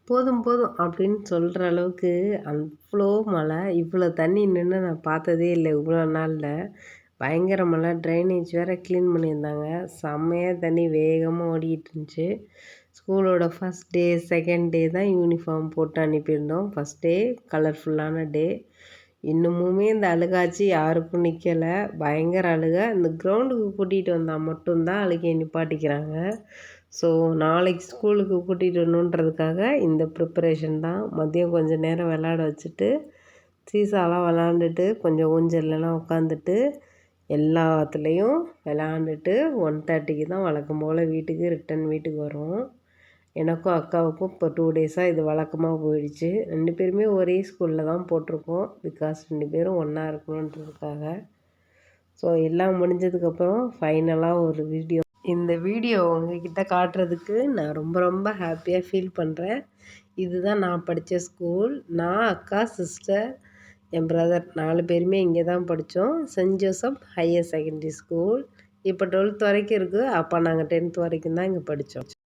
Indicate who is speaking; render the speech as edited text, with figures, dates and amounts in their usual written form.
Speaker 1: போதும் போதும் அப்படின்னு சொல்கிற அளவுக்கு அவ்வளோ மழை. இவ்வளோ தண்ணி நின்று நான் பார்த்ததே இல்லை இவ்வளோ நாளில். பயங்கர மழை. ட்ரைனேஜ் வேறு க்ளீன் பண்ணியிருந்தாங்க. செம்மையாக தண்ணி வேகமாக ஓடிக்கிட்டு இருந்துச்சு. ஸ்கூலோட ஃபஸ்ட் டே செகண்ட் டே தான் யூனிஃபார்ம் போட்டு அனுப்பியிருந்தோம். ஃபஸ்ட் டே கலர்ஃபுல்லான டே. இன்னமுமே இந்த அழுகாச்சி யாருக்கும் நிற்கலை. பயங்கர அழுகை. இந்த கிரவுண்டுக்கு கூட்டிகிட்டு வந்தால் மட்டும்தான் அழுகையை நிப்பாட்டிக்கிறாங்க. ஸோ நாளைக்கு ஸ்கூலுக்கு கூட்டிகிட்டு வரணுன்றதுக்காக இந்த ப்ரிப்பரேஷன் தான். மதியம் கொஞ்சம் நேரம் விளாட வச்சுட்டு சீசாலாம் விளாண்டுட்டு கொஞ்சம் ஊஞ்சல்லாம் உட்காந்துட்டு எல்லாத்துலேயும் விளாண்டுட்டு 1:30க்கு தான் வழக்கம் போல் வீட்டுக்கு வரும். எனக்கும் அக்காவுக்கும் இப்போ 2 டேஸாக இது வழக்கமாக போயிடுச்சு. 2 பேருமே ஒரே ஸ்கூலில் தான் போட்டிருக்கோம். பிகாஸ் 2 பேரும் ஒன்றா இருக்கணுன்றதுக்காக. ஸோ எல்லாம் முடிஞ்சதுக்கப்புறம் ஃபைனலாக ஒரு வீடியோ. இந்த வீடியோ உங்ககிட்ட காட்டுறதுக்கு நான் ரொம்ப ரொம்ப ஹாப்பியாக ஃபீல் பண்ணுறேன். இதுதான் நான் படித்த ஸ்கூல். நான், அக்கா, சிஸ்டர், என் பிரதர் 4 பேருமே இங்கே தான் படித்தோம். Saint Joseph higher secondary school. இப்போ 12th வரைக்கும் இருக்குது. அப்போ நாங்கள் 10th வரைக்கும் தான் இங்கே படித்தோம்.